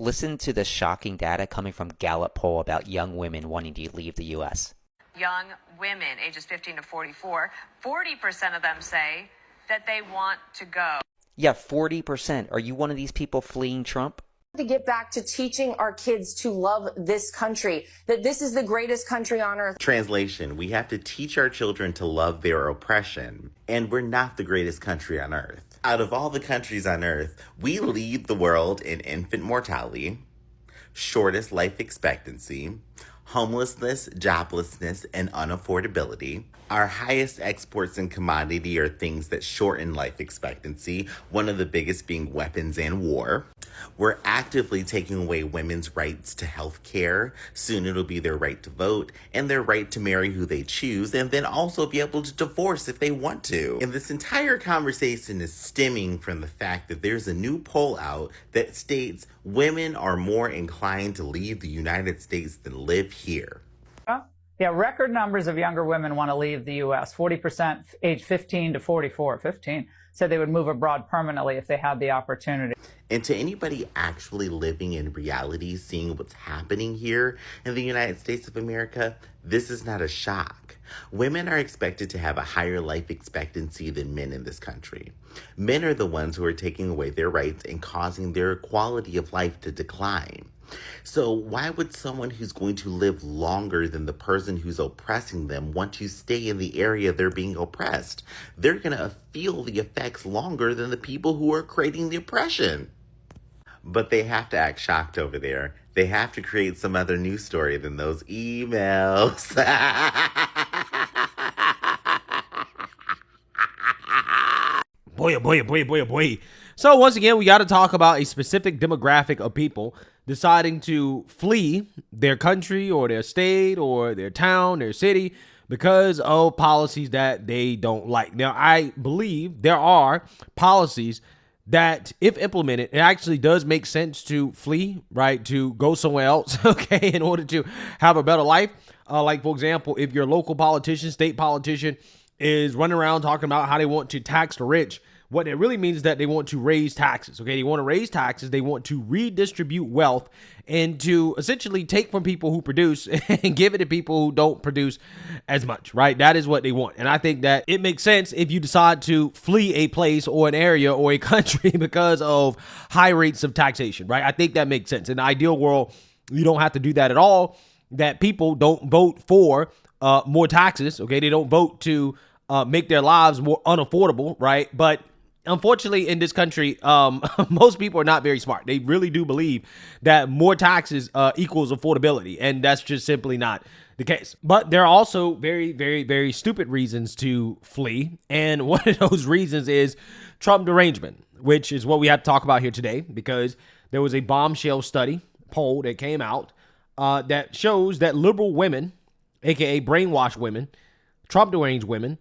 Listen to the shocking data coming from Gallup poll about young women wanting to leave the U.S. Young women, ages 15 to 44, 40% of them say that they want to go. Yeah, 40%. Are you one of these people fleeing Trump? To get back to teaching our kids to love this country, that this is the greatest country on earth. Translation, we have to teach our children to love their oppression, and we're not the greatest country on earth. Out of all the countries on earth, we lead the world in infant mortality, shortest life expectancy, homelessness, joblessness, and unaffordability. Our highest exports in commodity are things that shorten life expectancy, one of the biggest being weapons and war. We're actively taking away women's rights to health care. Soon it'll be their right to vote and their right to marry who they choose, and then also be able to divorce if they want to. And this entire conversation is stemming from the fact that there's a new poll out that states women are more inclined to leave the United States than live here. Yeah, record numbers of younger women want to leave the U.S. 40% age 15 to 44. 15 said they would move abroad permanently if they had the opportunity. And to anybody actually living in reality, seeing what's happening here in the United States of America, this is not a shock. Women are expected to have a higher life expectancy than men in this country. Men are the ones who are taking away their rights and causing their quality of life to decline. So why would someone who's going to live longer than the person who's oppressing them want to stay in the area they're being oppressed? They're going to feel the effects longer than the people who are creating the oppression. But they have to act shocked over there. They have to create some other news story than those emails. Boy. So once again, we got to talk about a specific demographic of people deciding to flee their country or their state or their town, their city, because of policies that they don't like. Now, I believe there are policies that, if implemented, it actually does make sense to flee, right? To go somewhere else, okay, in order to have a better life. Like, for example, if your local politician, state politician is running around talking about how they want to tax the rich, what it really means is that they want to raise taxes, okay? They want to raise taxes. They want to redistribute wealth and to essentially take from people who produce and give it to people who don't produce as much, right? That is what they want. And I think that it makes sense if you decide to flee a place or an area or a country because of high rates of taxation, right? I think that makes sense. In the ideal world, you don't have to do that at all, that people don't vote for more taxes, okay? They don't vote to make their lives more unaffordable, right? But unfortunately, in this country, most people are not very smart. They really do believe that more taxes equals affordability, and that's just simply not the case. But there are also very, very, very stupid reasons to flee, and one of those reasons is Trump derangement, which is what we have to talk about here today, because there was a bombshell study poll that came out that shows that liberal women, aka brainwashed women, Trump deranged women,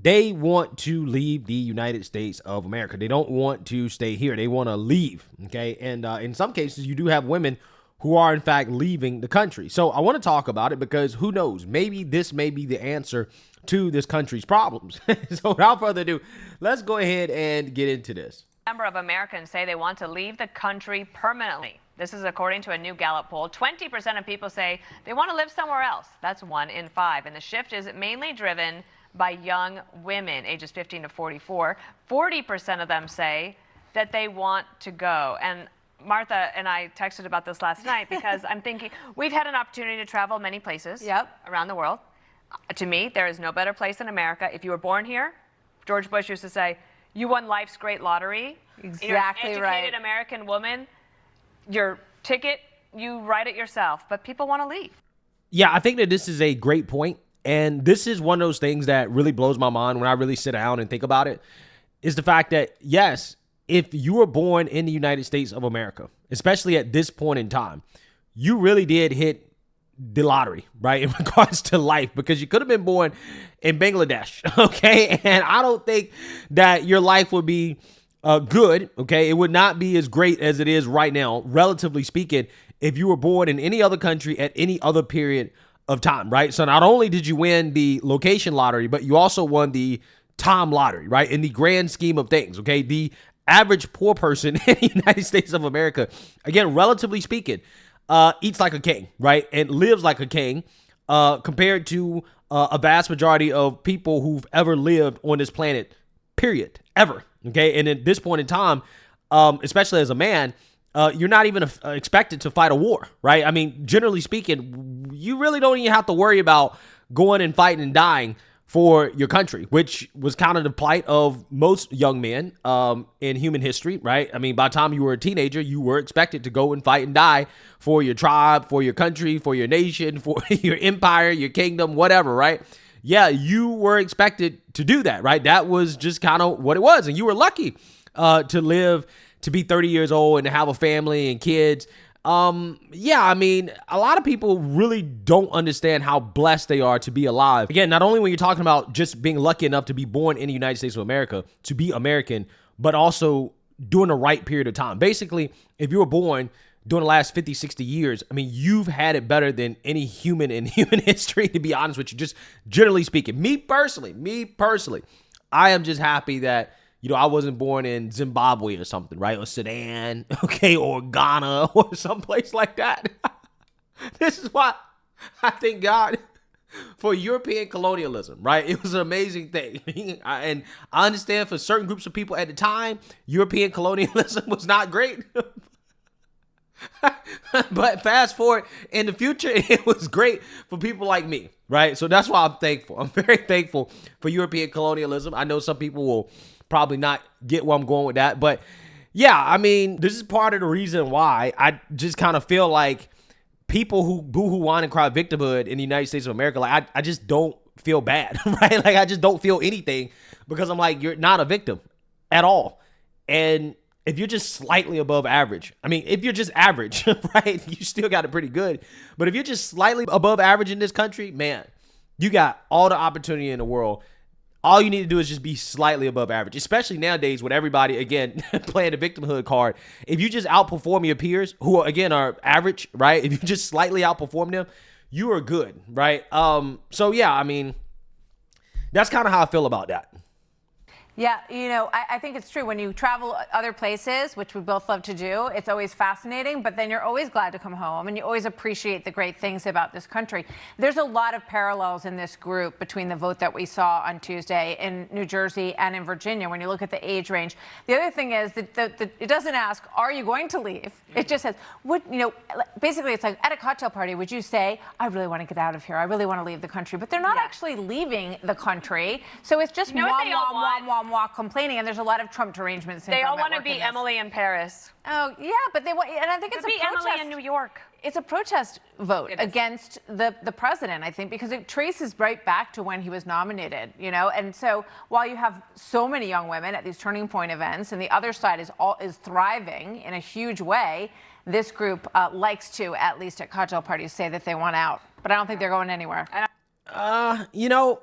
they want to leave the United States of America. They don't want to stay here. They want to leave, okay? And in some cases, you do have women who are, in fact, leaving the country. So I want to talk about it because who knows? Maybe this may be the answer to this country's problems. So without further ado, let's go ahead and get into this. A number of Americans say they want to leave the country permanently. This is according to a new Gallup poll. 20% of people say they want to live somewhere else. That's 1 in 5. And the shift is mainly driven by young women, ages 15 to 44. 40% of them say that they want to go. And Martha and I texted about this last night because I'm thinking we've had an opportunity to travel many places around the world. To me, there is no better place than America. If you were born here, George Bush used to say, you won life's great lottery. Exactly. You're an educated American woman. Your ticket, you write it yourself. But people want to leave. Yeah, I think that this is a great point. And this is one of those things that really blows my mind when I really sit down and think about it, is the fact that, yes, if you were born in the United States of America, especially at this point in time, you really did hit the lottery, right, in regards to life, because you could have been born in Bangladesh, okay? And I don't think that your life would be good, okay? It would not be as great as it is right now, relatively speaking, if you were born in any other country at any other period of time, right? So not only did you win the location lottery, but you also won the time lottery, right? In the grand scheme of things, okay? The average poor person in the United States of America, again, relatively speaking, eats like a king, right? And lives like a king compared to a vast majority of people who've ever lived on this planet, period, ever. Okay. And at this point in time, especially as a man, you're not even expected to fight a war, right? I mean, generally speaking, you really don't even have to worry about going and fighting and dying for your country, which was kind of the plight of most young men in human history, right? I mean, by the time you were a teenager, you were expected to go and fight and die for your tribe, for your country, for your nation, for your empire, your kingdom, whatever, right? Yeah, you were expected to do that, right? That was just kind of what it was. And you were lucky to live to be 30 years old and to have a family and kids. Yeah, I mean, a lot of people really don't understand how blessed they are to be alive. Again, not only when you're talking about just being lucky enough to be born in the United States of America, to be American, but also during the right period of time. Basically, if you were born during the last 50, 60 years, I mean, you've had it better than any human in human history, to be honest with you, just generally speaking. Me personally, I am just happy that, you know, I wasn't born in Zimbabwe or something, right? Or Sudan, okay, or Ghana or someplace like that. This is why I thank God for European colonialism, right? It was an amazing thing. And I understand for certain groups of people at the time, European colonialism was not great. But fast forward in the future, it was great for people like me, right? So that's why I'm thankful. I'm very thankful for European colonialism. I know some people will probably not get where I'm going with that. But yeah, I mean, this is part of the reason why I just kind of feel like people who boo-hoo whine and cry victimhood in the United States of America, like I just don't feel bad, right? Like I just don't feel anything because I'm like, you're not a victim at all. And if you're just slightly above average, I mean, if you're just average, right, you still got it pretty good. But if you're just slightly above average in this country, man, you got all the opportunity in the world. All you need to do is just be slightly above average, especially nowadays with everybody, again, playing the victimhood card. If you just outperform your peers, who, again, are average, right? If you just slightly outperform them, you are good, right? So, yeah, I mean, that's kind of how I feel about that. Yeah, you know, I think it's true. When you travel other places, which we both love to do, it's always fascinating, but then you're always glad to come home and you always appreciate the great things about this country. There's a lot of parallels in this group between the vote that we saw on Tuesday in New Jersey and in Virginia when you look at the age range. The other thing is that it doesn't ask, are you going to leave? It just says, basically it's like at a cocktail party, would you say, I really want to get out of here. I really want to leave the country. But they're not actually leaving the country. So it's just complaining, and there's a lot of Trump derangement syndrome. They all want to be Emily in Paris. Oh, yeah, but they want, and I think it's a protest. Emily in New York. It's a protest vote against the president, I think, because it traces right back to when he was nominated, you know? And so while you have so many young women at these turning point events, and the other side is thriving in a huge way, this group likes to, at least at cocktail parties, say that they want out. But I don't think they're going anywhere. You know,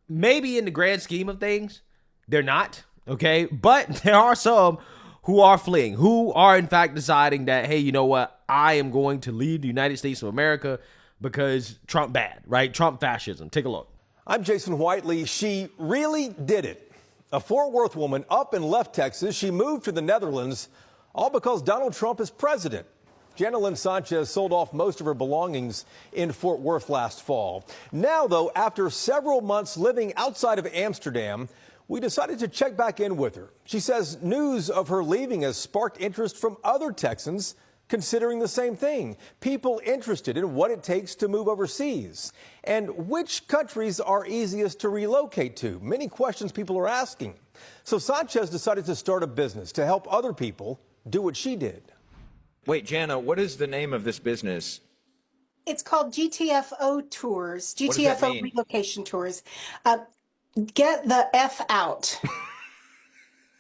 maybe in the grand scheme of things, they're not, okay? But there are some who are fleeing, who are in fact deciding that, hey, you know what? I am going to leave the United States of America because Trump bad, right? Trump fascism. Take a look. I'm Jason Whiteley. She really did it. A Fort Worth woman up and left Texas. She moved to the Netherlands, all because Donald Trump is president. Janelyn Sanchez sold off most of her belongings in Fort Worth last fall. Now, though, after several months living outside of Amsterdam, we decided to check back in with her. She says news of her leaving has sparked interest from other Texans considering the same thing. People interested in what it takes to move overseas and which countries are easiest to relocate to. Many questions people are asking. So Sanchez decided to start a business to help other people do what she did. Wait, Jana, what is the name of this business? It's called GTFO Tours, What does that GTFO mean? Relocation Tours. Get the F out.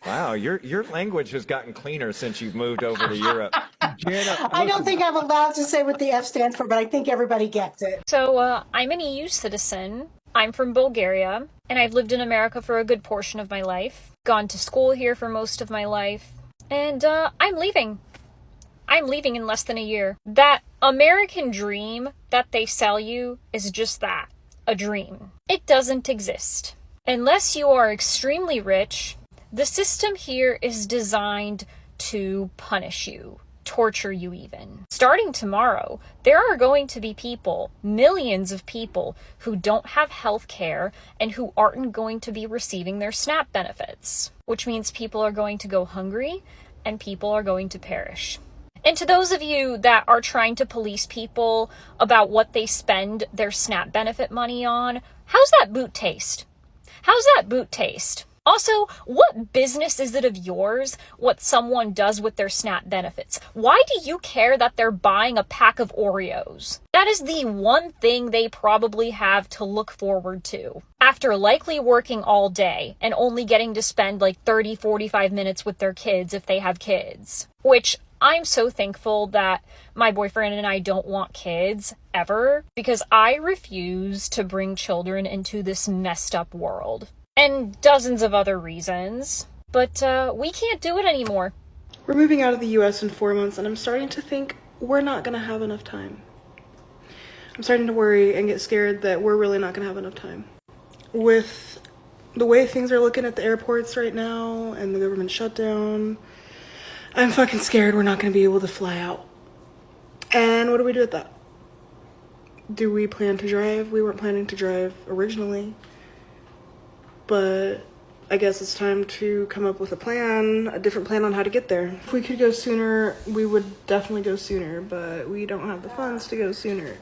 Wow, your language has gotten cleaner since you've moved over to Europe. Jana, I don't think I'm allowed to say what the F stands for, but I think everybody gets it. So I'm an EU citizen. I'm from Bulgaria, and I've lived in America for a good portion of my life. Gone to school here for most of my life. And I'm leaving. I'm leaving in less than a year. That American dream that they sell you is just that, a dream. It doesn't exist. Unless you are extremely rich, The system here is designed to punish you, torture you even. Starting tomorrow, there are going to be people, millions of people, who don't have health care and who aren't going to be receiving their SNAP benefits, which means people are going to go hungry and people are going to perish. And to those of you that are trying to police people about what they spend their SNAP benefit money on, how's that boot taste? How's that boot taste? Also, what business is it of yours what someone does with their SNAP benefits? Why do you care that they're buying a pack of Oreos? That is the one thing they probably have to look forward to. After likely working all day and only getting to spend like 30, 45 minutes with their kids if they have kids. Which I'm so thankful that my boyfriend and I don't want kids ever, because I refuse to bring children into this messed up world. And dozens of other reasons. But we can't do it anymore. We're moving out of the US in 4 months, and I'm starting to think we're not gonna have enough time. I'm starting to worry and get scared that we're really not gonna have enough time. With the way things are looking at the airports right now and the government shutdown, I'm fucking scared we're not gonna be able to fly out. And what do we do with that? Do we plan to drive? We weren't planning to drive originally. But I guess it's time to come up with a plan, a different plan on how to get there. If we could go sooner, we would definitely go sooner, but we don't have the funds to go sooner.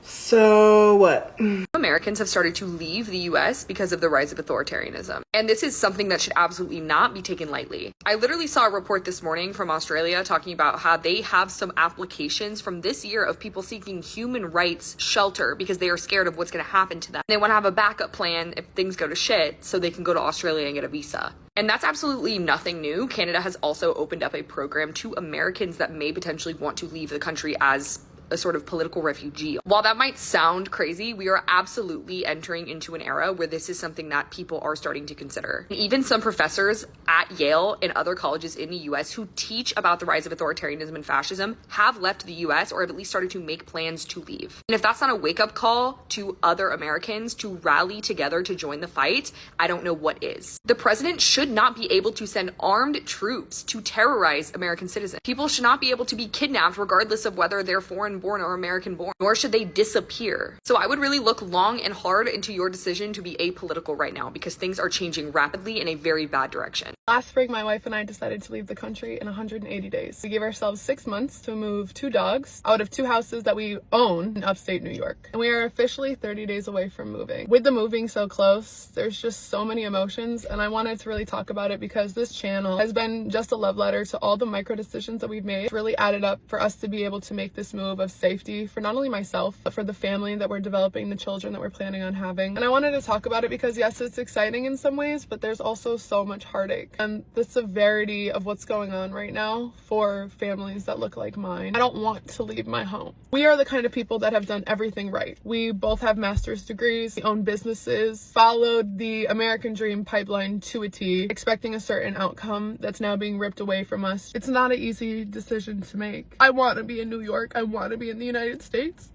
So what? Americans have started to leave the US because of the rise of authoritarianism. And this is something that should absolutely not be taken lightly. I literally saw a report this morning from Australia talking about how they have some applications from this year of people seeking human rights shelter because they are scared of what's going to happen to them. They want to have a backup plan if things go to shit so they can go to Australia and get a visa. And that's absolutely nothing new. Canada has also opened up a program to Americans that may potentially want to leave the country as a sort of political refugee. While that might sound crazy, we are absolutely entering into an era where this is something that people are starting to consider. And even some professors at Yale and other colleges in the US who teach about the rise of authoritarianism and fascism have left the US or have at least started to make plans to leave. And if that's not a wake-up call to other Americans to rally together to join the fight, I don't know what is. The president should not be able to send armed troops to terrorize American citizens. People should not be able to be kidnapped regardless of whether they're foreign born or American born, nor should they disappear. So I would really look long and hard into your decision to be apolitical right now because things are changing rapidly in a very bad direction. Last spring, my wife and I decided to leave the country in 180 days. We gave ourselves 6 months to move 2 dogs out of 2 houses that we own in upstate New York. And we are officially 30 days away from moving. With the moving so close, there's just so many emotions, and I wanted to really talk about it because this channel has been just a love letter to all the micro decisions that we've made. It's really added up for us to be able to make this move of safety for not only myself, but for the family that we're developing, the children that we're planning on having. And I wanted to talk about it because yes, it's exciting in some ways, but there's also so much heartache. And the severity of what's going on right now for families that look like mine. I don't want to leave my home. We are the kind of people that have done everything right. We both have master's degrees, we own businesses, followed the American dream pipeline to a T, expecting a certain outcome that's now being ripped away from us. It's not an easy decision to make. I want to be in New York. I want to be in the United States.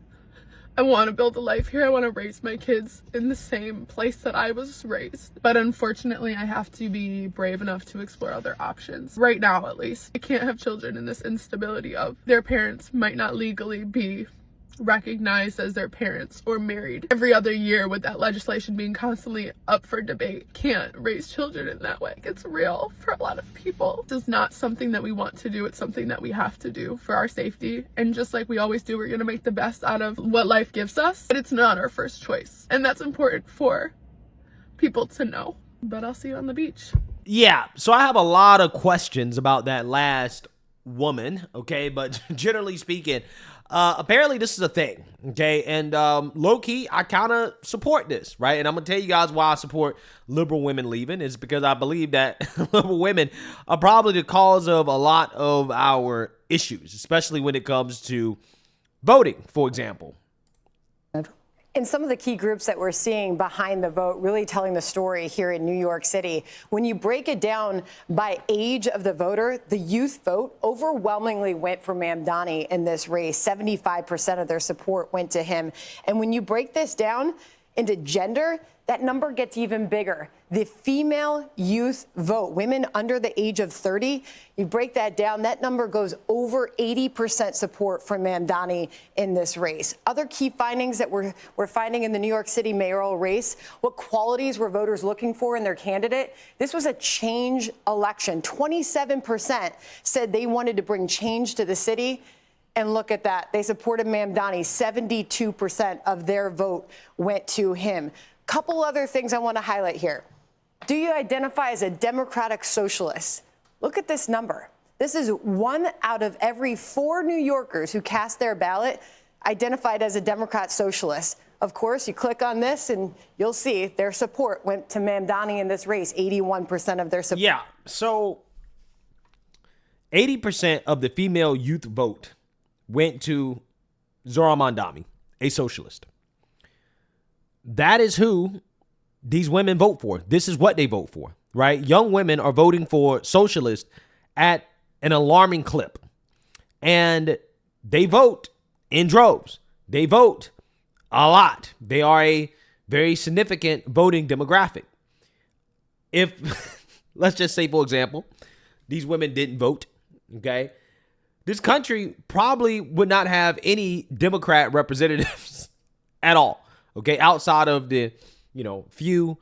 I want to build a life here. I want to raise my kids in the same place that I was raised. But unfortunately, I have to be brave enough to explore other options. Right now, at least. I can't have children in this instability of their parents might not legally be recognized as their parents or married every other year, with that legislation being constantly up for debate. Can't raise children in that way. It's real for a lot of people. This is not something that we want to do. It's something that we have to do for our safety. And just like we always do, we're going to make the best out of what life gives us, but it's not our first choice. And that's important for people to know. But I'll see you on the beach. Yeah, so I have a lot of questions about that last woman, okay? But generally speaking, apparently this is a thing, okay? And low-key, I kind of support this, right? And I'm going to tell you guys why I support liberal women leaving. Is because I believe that liberal women are probably the cause of a lot of our issues, especially when it comes to voting, for example. And some of the key groups that we're seeing behind the vote really telling the story here in New York City. When you break it down by age of the voter, the youth vote overwhelmingly went for Mamdani in this race. 75% of their support went to him. And when you break this down, into gender, that number gets even bigger. The female youth vote, women under the age of 30, you break that down, that number goes over 80% support for Mamdani in this race. Other key findings that we're finding in the New York City mayoral race, what qualities were voters looking for in their candidate? This was a change election. 27% said they wanted to bring change to the city. And look at that. They supported Mamdani. 72% of their vote went to him. Couple other things I want to highlight here. Do you identify as a democratic socialist? Look at this number. This is 1 out of every 4 New Yorkers who cast their ballot identified as a Democrat socialist. Of course, you click on this and you'll see their support went to Mamdani in this race, 81% of their support. Yeah, so 80% of the female youth vote went to Zohran Mamdani, a socialist. That is who these women vote for. This is what they vote for, right? Young women are voting for socialists at an alarming clip. And they vote in droves. They vote a lot. They are a very significant voting demographic. If, let's just say, for example, these women didn't vote, okay? This country probably would not have any Democrat representatives at all. Okay, outside of the, few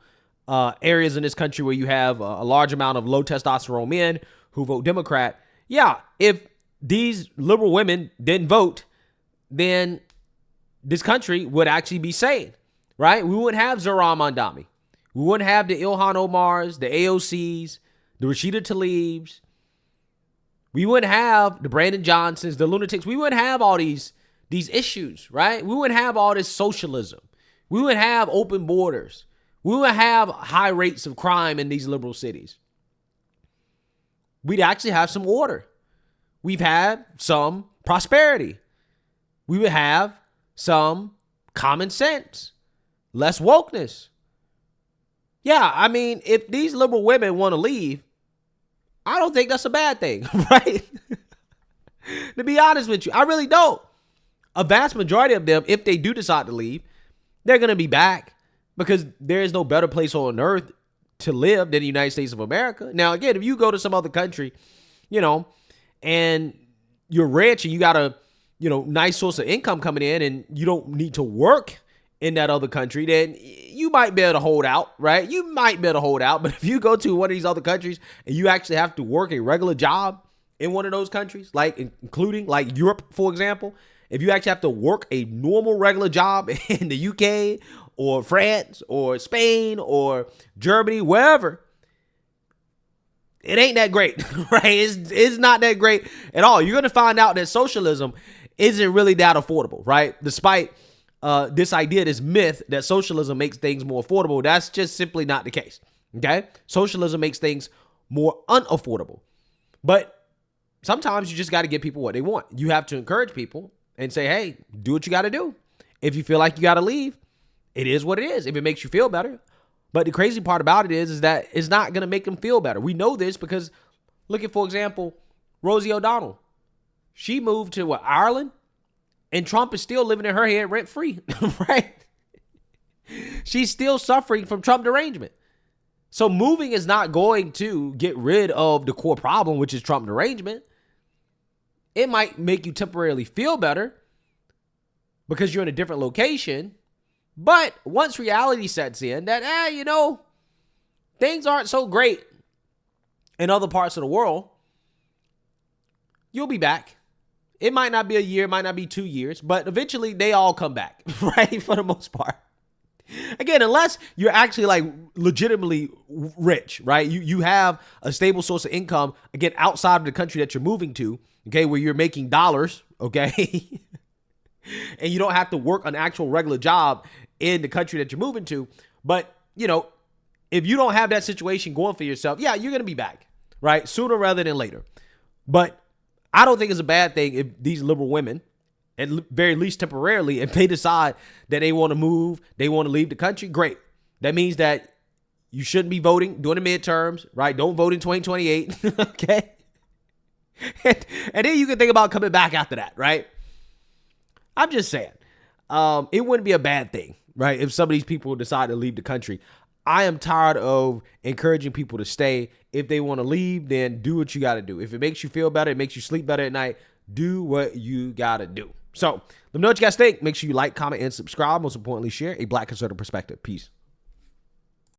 areas in this country where you have a large amount of low testosterone men who vote Democrat. Yeah, if these liberal women didn't vote, then this country would actually be sane, right? We wouldn't have Zohran Mamdani. We wouldn't have the Ilhan Omars, the AOCs, the Rashida Tlaibs. We wouldn't have the Brandon Johnsons, the lunatics. We wouldn't have all these issues, right? We wouldn't have all this socialism. We would have open borders. We would have high rates of crime in these liberal cities. We'd actually have some order. We've had some prosperity. We would have some common sense, less wokeness. Yeah, I mean, if these liberal women want to leave, I don't think that's a bad thing, right? To be honest with you, I really don't. A vast majority of them, if they do decide to leave, they're going to be back because there is no better place on earth to live than the United States of America. Now, again, if you go to some other country, and you're rich and you got a, nice source of income coming in and you don't need to work in that other country, then you might be able to hold out, right? You might be able to hold out. But if you go to one of these other countries and you actually have to work a regular job in one of those countries, like including like Europe, for example, if you actually have to work a normal regular job in the UK or France or Spain or Germany, wherever, it ain't that great, right? It's not that great at all. You're going to find out that socialism isn't really that affordable, right? Despite this idea, this myth that socialism makes things more affordable, that's just simply not the case, okay? Socialism makes things more unaffordable. But sometimes you just got to give people what they want. You have to encourage people and say, hey, do what you got to do. If you feel like you got to leave, it is what it is. If it makes you feel better. But the crazy part about it is that it's not going to make them feel better. We know this because look at, for example, Rosie O'Donnell. She moved to Ireland, and Trump is still living in her head rent free, right? She's still suffering from Trump derangement. So moving is not going to get rid of the core problem, which is Trump derangement. It might make you temporarily feel better because you're in a different location. But once reality sets in that, things aren't so great in other parts of the world, you'll be back. It might not be a year, it might not be 2 years, but eventually they all come back, right? For the most part. Again, unless you're actually like legitimately rich, right? You have a stable source of income, again, outside of the country that you're moving to, okay, where you're making dollars, okay? And you don't have to work an actual regular job in the country that you're moving to. But, if you don't have that situation going for yourself, yeah, you're going to be back, right? Sooner rather than later. But I don't think it's a bad thing if these liberal women, at very least temporarily, if they decide that they want to move, they want to leave the country, great. That means that you shouldn't be voting during the midterms, right? Don't vote in 2028, okay? And then you can think about coming back after that, right? I'm just saying, it wouldn't be a bad thing right? If some of these people decide to leave the country, I am tired of encouraging people to stay. If they want to leave, then do what you got to do. If it makes you feel better, it makes you sleep better at night, do what you got to do. So let me know what you guys think. Make sure you like, comment, and subscribe. Most importantly, share a Black conservative perspective. Peace.